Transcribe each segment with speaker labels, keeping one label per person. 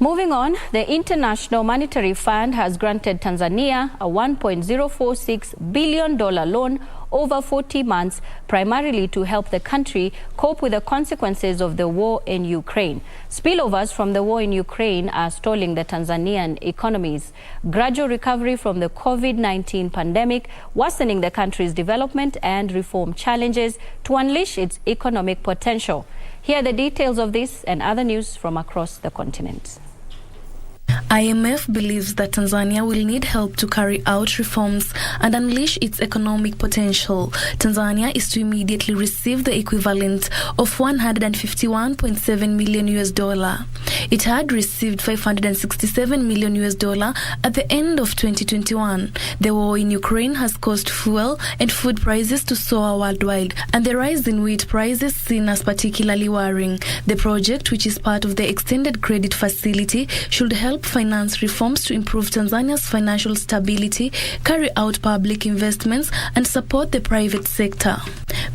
Speaker 1: Moving on, the International Monetary Fund has granted Tanzania a $1.046 billion loan over 40 months, primarily to help the country cope with the consequences of the war in Ukraine. Spillovers from the war in Ukraine are stalling the Tanzanian economies. Gradual recovery from the COVID-19 pandemic, worsening the country's development and reform challenges to unleash its economic potential. Here are the details of this and other news from across the continent.
Speaker 2: IMF believes that Tanzania will need help to carry out reforms and unleash its economic potential. Tanzania is to immediately receive the equivalent of $151.7 million. It had received $567 million at the end of 2021. The war in Ukraine has caused fuel and food prices to soar worldwide, and the rise in wheat prices seen as particularly worrying. The project, which is part of the extended credit facility, should help finance reforms to improve Tanzania's financial stability, carry out public investments, and support the private sector.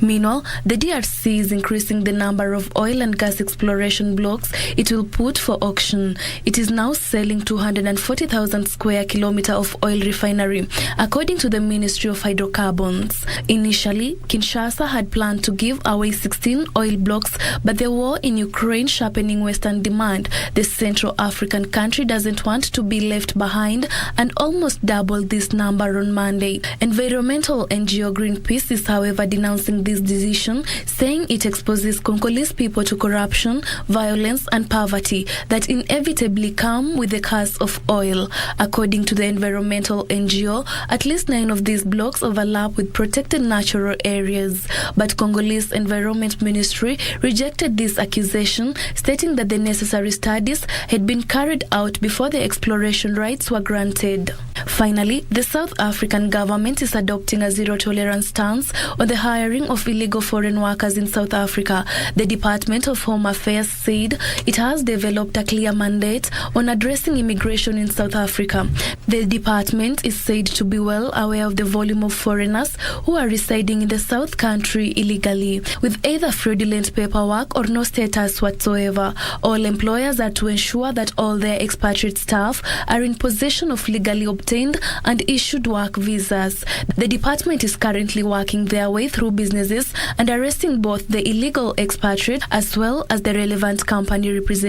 Speaker 2: Meanwhile, the DRC is increasing the number of oil and gas exploration blocks it will put for auction. It is now selling 240,000 square kilometers of oil refinery, according to the Ministry of Hydrocarbons. Initially, Kinshasa had planned to give away 16 oil blocks, but the war in Ukraine sharpening Western demand, the Central African country doesn't want to be left behind and almost doubled this number on Monday. Environmental NGO Greenpeace is, however, denouncing this decision, saying it exposes Congolese people to corruption, violence, and poverty that inevitably come with the curse of oil. According to the environmental NGO, at least 9 of these blocks overlap with protected natural areas. But Congolese Environment Ministry rejected this accusation, stating that the necessary studies had been carried out before the exploration rights were granted. Finally, the South African government is adopting a zero-tolerance stance on the hiring of illegal foreign workers in South Africa. The Department of Home Affairs said it has developed a clear mandate on addressing immigration in South Africa. The department is said to be well aware of the volume of foreigners who are residing in the South Country illegally, with either fraudulent paperwork or no status whatsoever. All employers are to ensure that all their expatriate staff are in possession of legally obtained and issued work visas. The department is currently working their way through businesses and arresting both the illegal expatriate as well as the relevant company representatives.